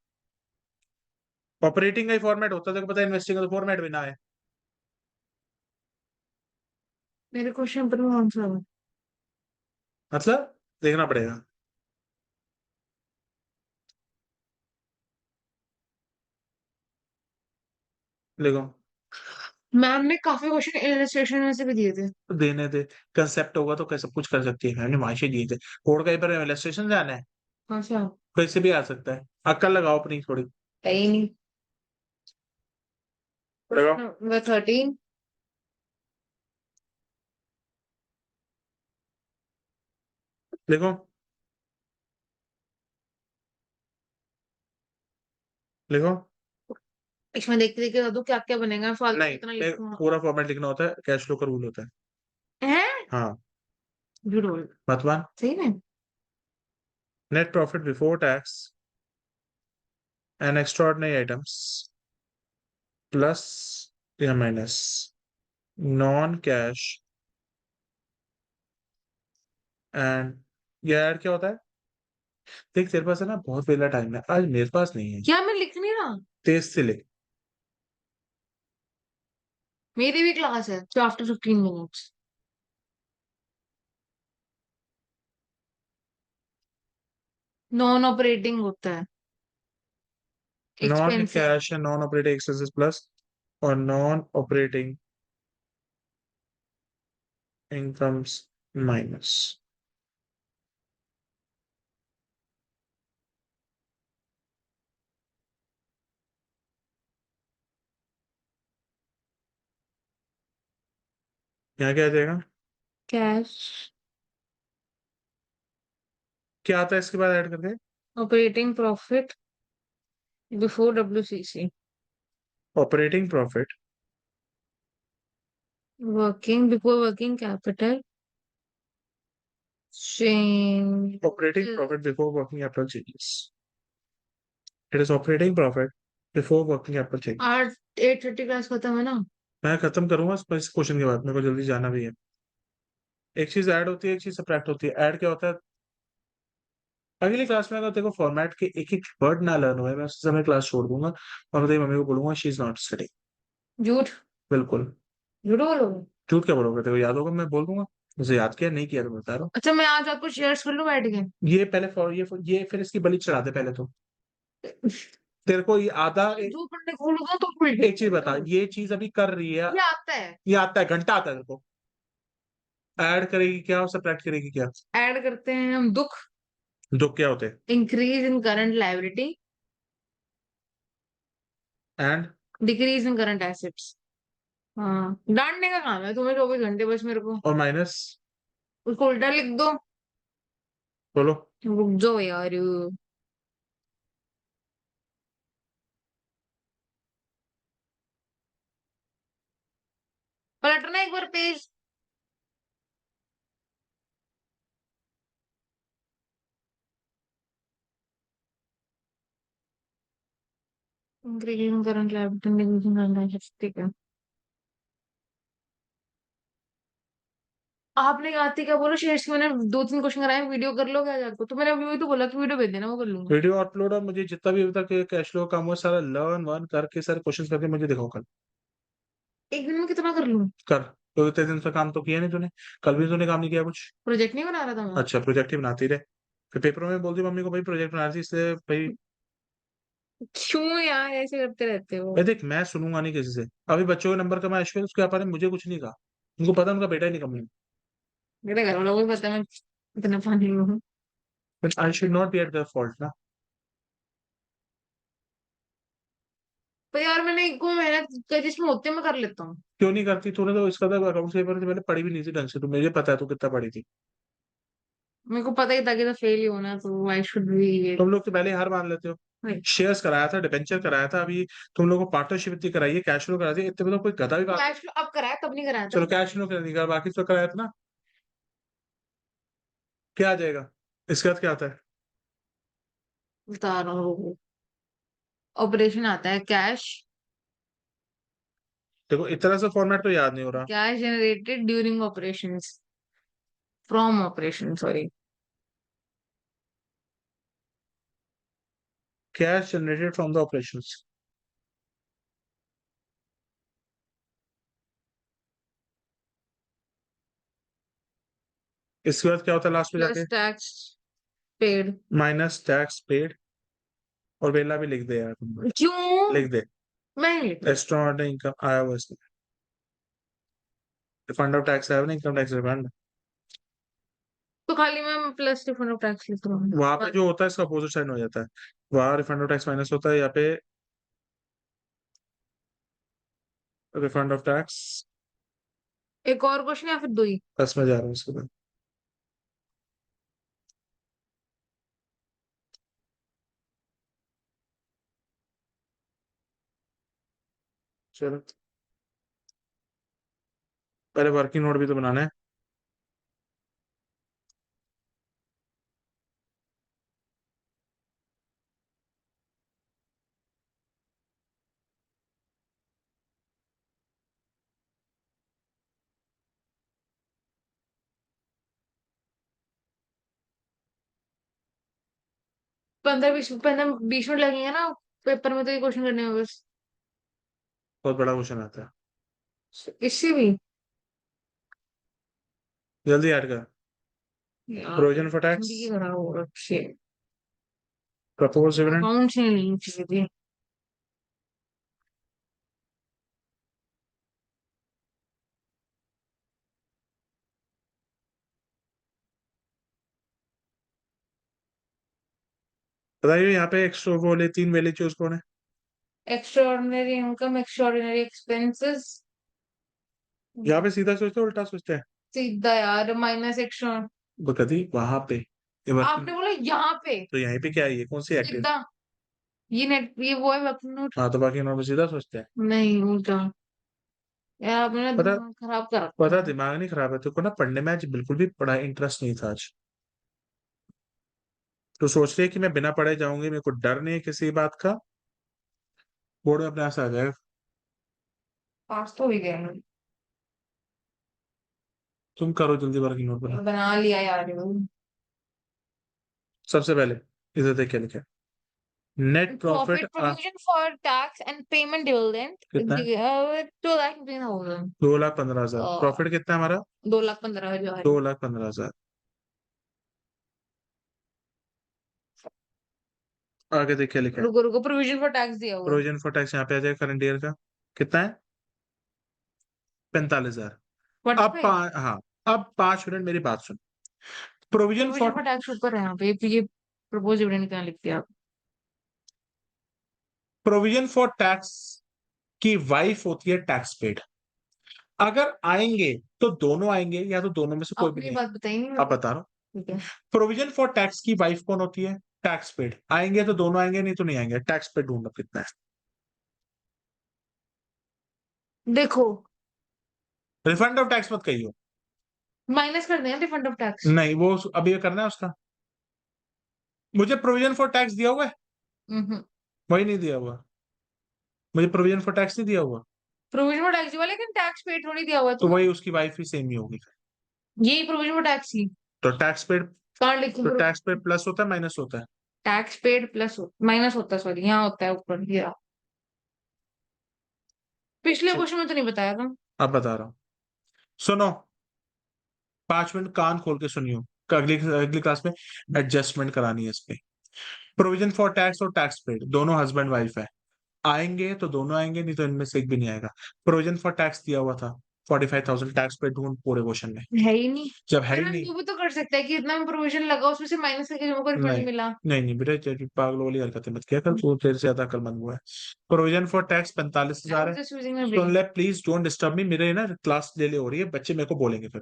ऑपरेटिंग का ही फॉर्मेट होता है, देखो पता है, इन्वेस्टिंग का तो फॉर्मेट भी ना है। मेरे क्वेश्चन पर कौन सा है? मतलब देखना पड़ेगा। देखो, मैम ने काफी क्वेश्चन इलस्ट्रेशन में से भी दिए थे। देने दे, कंसेप्ट होगा तो सब कुछ कर सकती है, मैंने माशे दिए थे। कोड कहीं पर इलस्ट्रेशन जाना है, कौन सा? कैसे भी आ सकता है। अक्ल लगाओ अपनी थोड़ी। है ही नहीं। लगाओ, नंबर 13। देखो, देखो। इसमें देखते देखते बता दो क्या क्या बनेगा, फालतू नहीं, कितना लिखूंगा। पूरा फॉर्मेट लिखना होता है, कैश फ्लो का रूल होता है। है हाँ, झूठ बोल। मतलब सही में? Net profit before tax and extraordinary items plus या माइनस नॉन कैश एंड, ये यार क्या होता है? देख तेरे पास है ना बहुत वेला टाइम है, आज मेरे पास नहीं है। क्या मैं लिख नहीं रहा? तेज से लिख। मेरी भी क्लास है तो आफ्टर 15 मिनट्स। नॉन ऑपरेटिंग होता है non expenses. Cash and non operating expenses plus और नॉन ऑपरेटिंग इनकम्स माइनस। यहाँ क्या आ जाएगा? कैश क्या आता है इसके बाद ऐड करके? Operating profit before WCC, operating profit, working before working capital change. Operating profit before working capital changes. It is operating profit before working capital change. 8:30 class खत्म है ना? मैं खत्म करूंगा इस क्वेश्चन के बाद, मेरे को जल्दी जाना भी है। एक चीज ऐड होती है, एक चीज सब्ट्रैक्ट होती है। ऐड क्या होता है? अगली क्लास में अगर तेरे को फॉर्मेट के एक एक वर्ड ना लर्न हुए, मैं उस समय क्लास छोड़ दूंगा और तेरी मम्मी को बोलूंगा शी इज नॉट स्टडिंग। झूठ। बिल्कुल। झूठ बोलोगे? झूठ क्या बोलोगे? तेरे को याद होगा, मैं बोल दूंगा। मुझे याद किया नहीं किया तो बता रहा हूँ। अच्छा मैं आज आपको शेयर्स कर लूं बैठ के? ये पहले ये फिर इसकी बलि चढ़ा दे पहले तो। तेरे को ये आधा जो पढ़ने खोलूंगा तो एक चीज बता, ये चीज अभी कर रही है। ये आता है। ये आता है, घंटा आता है तेरे को। ऐड करेगी क्या और सब्ट्रैक्ट करेगी क्या? ऐड करते हैं हम दुख। जो क्या होते हैं? Increase in current liability, and decrease in current assets. हाँ डांटने का काम है तुम्हें 24 घंटे बस मेरे को। और माइनस। उसको उल्टा लिख दो। बोलो। रुक जाओ यार। पलटना एक बार page. Increase in current liability, decrease in current assets, ठीक है। आपने आती क्या बोलो शेयर्स की, मैंने 2-3 क्वेश्चन कराए, वीडियो कर लो क्या आपको, तो मैंने अभी वही तो बोला कि वीडियो भेज देना, वो कर लूंगा। वीडियो अपलोड, और मुझे जितना भी अभी तक कैश फ्लो का काम हुआ सारा लर्न वन करके सारे क्वेश्चन करके मुझे दिखाओ कल। एक दिन में कितना कर लूं? कर। तो इतने दिन से काम तो किया नहीं तूने, कल भी तूने काम नहीं किया कुछ। प्रोजेक्ट नहीं बना रहा था मैं? अच्छा, प्रोजेक्ट ही बनाती रहे। फिर पेपरों में बोल दी मम्मी को भाई प्रोजेक्ट बना रही थी, इसलिए भाई। क्यों यार ऐसे करते रहते हो? भाई देख, मैं सुनूंगा नहीं किसी से। अभी बच्चों के नंबर कमाए ऐश्वर्य, उसके पापा ने मुझे कुछ नहीं कहा। उनको पता है उनका बेटा ही नहीं कमाया। मेरे घर वालों को भी पता है मैं इतना पानी हूँ। But I should not be at the fault ना। पर यार मैंने एक को मेहनत कर, जिसमें होते मैं कर लेता हूँ। क्यों नहीं करती तूने? तो इसका तो अकाउंट्स पेपर से पहले पढ़ी भी नहीं थी ढंग से, तो मुझे पता है तू कितना पढ़ी थी। मेरे को पता ही था कि तो फेल ही होना, तो आई शुड बी। तुम लोग तो पहले ही हार मान लेते हो। शेयर्स कराया था, डिबेंचर कराया था, अभी तुम लोगों को पार्टनरशिप इतनी कराई है, कैश फ्लो करा दी, इतने में तो कोई गधा भी बात। कैश फ्लो अब कराया तब नहीं कराया चलो था। कैश फ्लो कर दी, बाकी तो कराया था ना। क्या आ जाएगा? इसके बाद क्या आता है? बता रहा हूँ। ऑपरेशन आता है कैश, देखो इतना सा फॉर्मेट तो याद नहीं हो रहा। Cash generated during operations, from operation sorry. Cash generated from the operations. इसके बाद क्या होता है लास्ट में जाके? Plus tax paid. Minus tax paid. और वेला भी लिख दे यार तुम। क्यों? लिख दे। मैं नहीं लिख रही। एक्स्ट्राऑर्डिनरी इनकम आया हुआ इसमें। रिफंड ऑफ टैक्स आया ना, इनकम टैक्स रिफंड। तो खाली मैं प्लस रिफंड ऑफ टैक्स लिख रहा हूँ। वहां पे जो होता है इसका अपोजिट साइन हो जाता है। वहां रिफंड ऑफ टैक्स माइनस होता है, यहाँ पे रिफंड ऑफ टैक्स एक और क्वेश्चन या फिर दो ही? प्लस में जा रहा हूँ इसके बाद। चलो पहले वर्किंग नोट भी तो बनाना है। पंद्रह बीस मिनट लगेंगे ना पेपर में, तो ये क्वेश्चन करने में बस। बहुत बड़ा क्वेश्चन आता है। इससे भी जल्दी ऐड कर। यार प्रोविजन फॉर टैक्स, जिंदगी खराब हो रखी है। Propose dividend. अकाउंट से नहीं लेनी चाहिए थी। बताइए यहाँ पे एक्स्ट्रा वाले तीन वैल्यू चूज कौन है? Extraordinary income, extraordinary expenses. यहाँ पे सीधा सोचते हैं उल्टा सोचते हैं? सीधा यार, माइनस एक्स्ट्रा। कभी वहां पे ये वर्किंग। आपने बोला यहाँ पे तो यहीं पे क्या है, ये कौन सी एक्टिव? सीधा। ये नेट, ये वो है वर्किंग नोट। हाँ तो बाकी नॉर्मल सीधा सोचते हैं। नहीं उल्टा। यार आपने ना पता दिमाग खराब कर रखा पता है। दिमाग नहीं खराब है तेरे को ना, पढ़ने में आज बिल्कुल भी पढ़ाई इंटरेस्ट नहीं था आज। तो सोच रही है कि मैं बिना पढ़े जाऊंगी, मेरे को डर नहीं है किसी बात का। बोर्ड में अपने आप से आ जाएगा। पास तो हो ही गया मैं। तुम करो जल्दी, वर्किंग नोट बना। बना लिया यार ये। सबसे पहले इधर देख क्या लिखा है। Net profit profit provision for tax and payment dividend कितना है? 2,15,000। 2,15,000। प्रॉफिट कितना है हमारा? 2,15,000। 2,15,000। आगे देख क्या लिखा है। रुको रुको, प्रोविजन फॉर टैक्स दिया हुआ है। प्रोविजन फॉर टैक्स यहाँ पे आ जाएगा, करंट ईयर का कितना है? 45,000। अब 45। हाँ, अब 5 मिनट मेरी बात सुन। Provision provision for for tax ऊपर है यहाँ पे, ये प्रपोज डिविडेंड क्या लिख दिया आप? प्रोविजन फॉर टैक्स की वाइफ होती है टैक्स पेड। अगर आएंगे तो दोनों आएंगे, या तो दोनों में से कोई भी अपनी नहीं। बात बताएंगे मेरे अब को। बता रहा हूँ। ठीक है। प्रोविजन फॉर टैक्स की वाइफ कौन होती है? Tax paid. आएंगे तो दोनों आएंगे, नहीं तो नहीं आएंगे। टैक्स पेड ढूंढना कितना है। देखो, रिफंड ऑफ टैक्स मत कहियो। माइनस कर दें रिफंड ऑफ टैक्स। नहीं वो अभी ये करना है उसका। मुझे प्रोविजन फॉर टैक्स दिया हुआ है? वही नहीं दिया हुआ। मुझे प्रोविजन फॉर टैक्स नहीं दिया हुआ। प्रोविजन फॉर टैक्स दिया हुआ, लेकिन टैक्स पेड थोड़ी दिया हुआ है तो तुम्हें। वही उसकी वाइफ ही सेम ही होगी। यही प्रोविजन फॉर टैक्स ही। तो टैक्स पेड। कहाँ लिखूं? तो टैक्स पेड प्लस होता है माइनस होता है? टैक्स पेड प्लस माइनस होता है, सॉरी यहाँ होता है ऊपर ये। पिछले क्वेश्चन में तो नहीं बताया था। अब बता रहा हूँ, सुनो। 5 मिनट कान खोल के सुनियो। अगली अगली क्लास में एडजस्टमेंट करानी है इस पे। प्रोविजन फॉर टैक्स और टैक्स पेड दोनों हस्बैंड वाइफ है। आएंगे तो दोनों आएंगे, नहीं तो इनमें से एक भी नहीं आएगा। प्रोविजन फॉर टैक्स दिया हुआ था 45,000। टैक्स पेड ढूंढ पूरे क्वेश्चन में। है ही नहीं। जब है फिर ही हम नहीं। वो भी तो कर सकते हैं कि इतना में प्रोविजन लगा, उसमें से माइनस करके जो हमको रिफंड नहीं मिला। नहीं नहीं बेटा, तेरी पागलों वाली हरकतें मत किया कर, तू तेरे से ज्यादा अक्लमंद हुआ है। Provision for tax I 45,000 was है। Just using my own brain. ले प्लीज, डोंट डिस्टर्ब मी, मेरे ना क्लास डिले हो रही है, बच्चे मेरे को बोलेंगे फिर।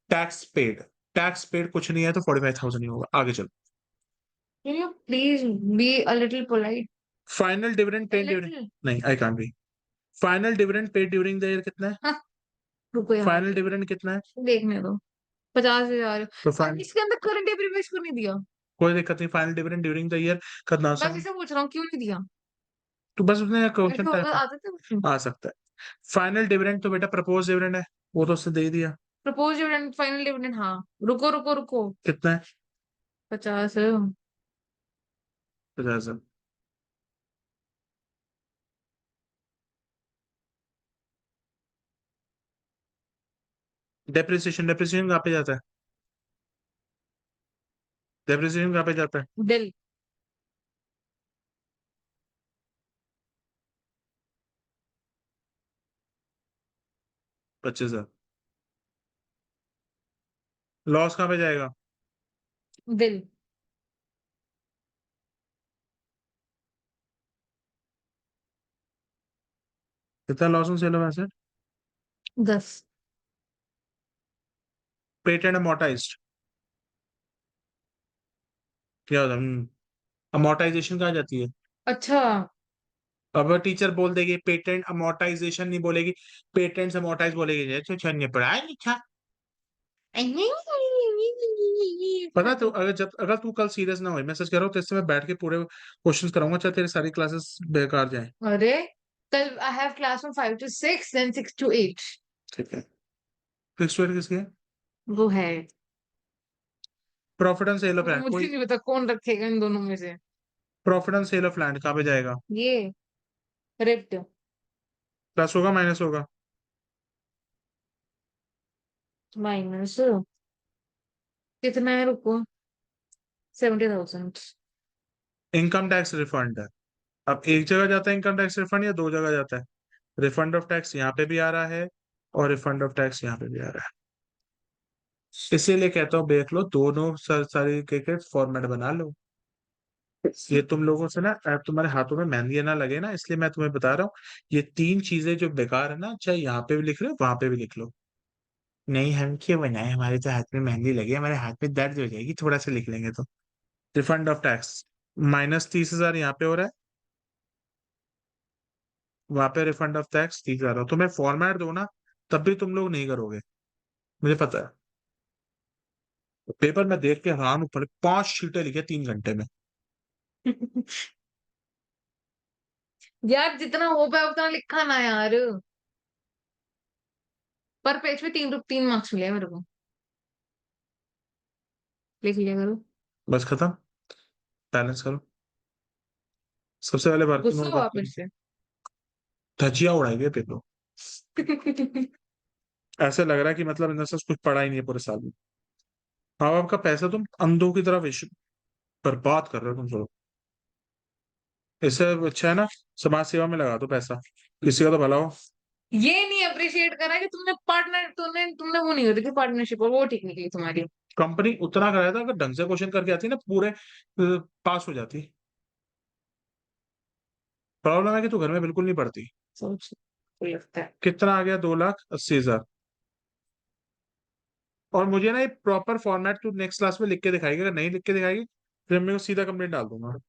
Tax paid. टैक्स पेड कुछ नहीं है तो 45,000 ही होगा। आगे चलो। Can you please be a little polite? Final dividend a paid during. Little. नहीं I can't be. Final dividend paid during the year कितना है? हाँ, रुको फाइनल यार, डिविडेंड कितना है? देखने दो। 50,000। तो और इसके अंदर करंट अफेयर को नहीं दिया। कोई दिक्कत नहीं, final dividend during the year करना मैं आसान। किसे पूछ रहा हूँ, क्यों नहीं दिया? तो बस उसने क्वेश्चन ऐसे होगा, टाइप आते थे क्वेश्चन। आ सकता है। फाइनल डिविडेंड तो बेटा प्रपोज डिविडेंड है, वो तो उसने दे ही दिया। प्रपोज डिविडेंड, फाइनल डिविडेंड, हाँ। रुको रुको रुको। कितना है? 50। 50,000। डेप्रिसिएशन, डेप्रिसिएशन कहाँ पे जाता है? डेप्रिसिएशन कहाँ पे जाता है? दिल। 25,000। लॉस कहाँ पे जाएगा? दिल। कितना loss on sale of asset? 10। Patent amortised क्या होता है? अमोर्टाइजेशन कहाँ जाती है? अच्छा। अब टीचर बोल देगी पेटेंट अमोर्टाइजेशन, नहीं बोलेगी पेटेंट्स अमोर्टाइज बोलेगी, अच्छा अच्छा नहीं पढ़ा है, अच्छा। पता तो अगर तू कल सीरियस ना हो, मैं सच कह रहा हूँ, तेरे से मैं बैठ के पूरे क्वेश्चंस कराऊंगा, चाहे तेरी सारी क्लासेस बेकार जाए। अरे, कल I have class from 5 to 6, then 6 to 8। ठीक है। फिक्स रेट किसकी है? वो है। प्रॉफिट एंड सेल ऑफ वो लैंड, मुझे कोई नहीं पता कौन रखेगा इन दोनों में से। Profit and sale of land कहाँ पे जाएगा? ये रिप्ट। प्लस होगा माइनस होगा? माइनस। कितना है, रुको। 70,000। इनकम टैक्स रिफंड है। अब एक जगह जाता है इनकम टैक्स रिफंड या दो जगह जाता है? रिफंड ऑफ टैक्स यहाँ पे भी आ रहा है और रिफंड ऑफ टैक्स यहाँ पे भी आ रहा है। इसीलिए कहता हूँ देख लो दोनों सारी के फॉर्मेट बना लो। ये तुम लोगों से ना अब तुम्हारे हाथों में मेहंदी ना लगे ना, इसलिए मैं तुम्हें बता रहा हूँ। ये तीन चीजें जो बेकार है ना, चाहे यहाँ पे भी लिख रहे हो वहां पे भी लिख लो। नहीं हम क्यों बनाए, हमारे तो हाथ में मेहंदी लगी, हमारे हाथ में दर्द हो जाएगी थोड़ा सा लिख लेंगे तो। रिफंड ऑफ टैक्स -30,000 यहाँ पे हो रहा है, वहां पे रिफंड ऑफ टैक्स 30,000 हो। तुम्हें फॉर्मेट दो ना, तब भी तुम लोग नहीं करोगे, मुझे पता है। पेपर में देख के हैरान हूँ, 5 शीटें लिखे 3 घंटे में। यार जितना हो पाया उतना लिखा ना यार। पर पेज पे 3 मार्क्स मिले मेरे को। लिख लिया करो। बस खत्म, बैलेंस करो। सबसे पहले वर्किंग गुस्सा नोट हुआ करते फिर हैं। से। धजिया उड़ाई हुई है पेपर। ऐसे लग रहा है कि मतलब इनसे कुछ पढ़ा ही नहीं है पूरे साल में। माँ बाप का पैसा तुम अंधों की तरह विश्व बर्बाद कर रहे हो तुम सब। इससे अच्छा है ना, समाज सेवा में लगा दो पैसा, किसी का तो भला हो। ये नहीं अप्रिशिएट करा कि तुमने पार्टनर, तुमने तुमने वो नहीं होती कि पार्टनरशिप, और वो ठीक निकली तुम्हारी। कंपनी उतना कराया था, अगर ढंग से क्वेश्चन करके आती ना पूरे पास हो जाती। प्रॉब्लम है कि तू घर में बिल्कुल नहीं पढ़ती। सोच, तो लगता है। कितना आ गया? 2,80,000। और मुझे ना ये प्रॉपर फॉर्मेट तू नेक्स्ट क्लास में लिख के दिखाएगी, अगर नहीं लिख के दिखाएगी फिर मैं को सीधा कंप्लेंट डाल दूंगा।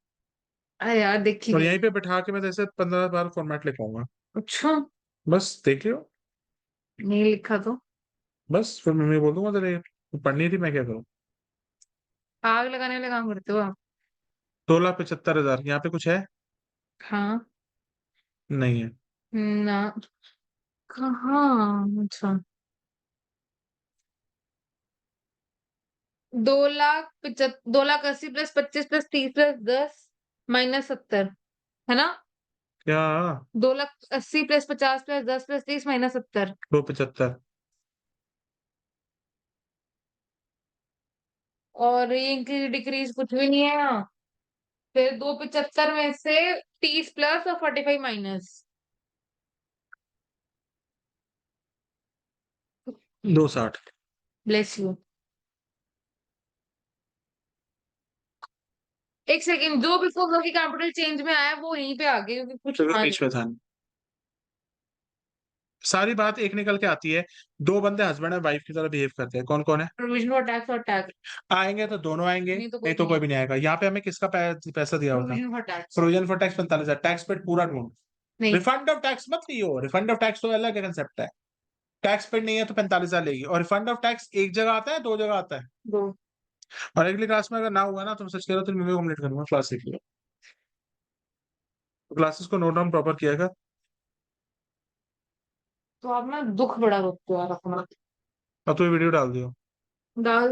अरे यार देखी और नहीं। यहीं पे बैठा के मैं जैसे 15 बार फॉर्मेट लिखवाऊंगा। अच्छा। बस देख लियो। नहीं लिखा तो बस फिर मम्मी बोल दूंगा तेरे तू पढ़नी थी, मैं क्या करूँ। आग लगाने वाले काम करते हो आप। 2,75,000 यहाँ पे कुछ है? हाँ। नहीं है। ना। कहाँ? अच्छा। 2,80,000 प्लस 25 प्लस 30 प्लस 10 -70, है ना? क्या? 2,80,000 प्लस 50 प्लस 10 प्लस 30 -70। 2,75। और ये इंक्रीज डिक्रीज कुछ भी नहीं है यहाँ। फिर 275 में से 30 प्लस और 45 माइनस। 2,60। Bless you. एक सेकेंड, जो भी फोटो की कैपिटल चेंज में आया वो यहीं पे आ गया क्योंकि कुछ तो था नहीं। बीच में था। सारी बात एक निकल के आती है, दो बंदे हस्बैंड एंड वाइफ की तरह बिहेव करते हैं, कौन कौन है? प्रोविजन फॉर टैक्स और टैक्स। आएंगे तो दोनों आएंगे, नहीं तो नहीं कोई तो नहीं कोई है। भी नहीं आएगा। यहाँ पे हमें किसका पैसा दिया हुआ था? Provision for tax. Provision for tax 45,000, tax paid पूरा ढूंढ। नहीं। रिफंड ऑफ टैक्स मत लियो, रिफंड ऑफ टैक्स तो अलग कंसेप्ट है। टैक्स पेड नहीं है तो 45,000 लेगी, और रिफंड ऑफ टैक्स एक जगह आता है दो जगह आता है? दो। और अगली क्लास में अगर ना हुआ ना, तुम सच कह रहे हो, तो मैं भी कंप्लीट करूंगा, क्लास सीख लियो। क्लासेस को नोट डाउन प्रॉपर किया कर। तो आप ना दुख बड़ा रखते हो यार अपना। अब तो ये वीडियो डाल दियो। डाल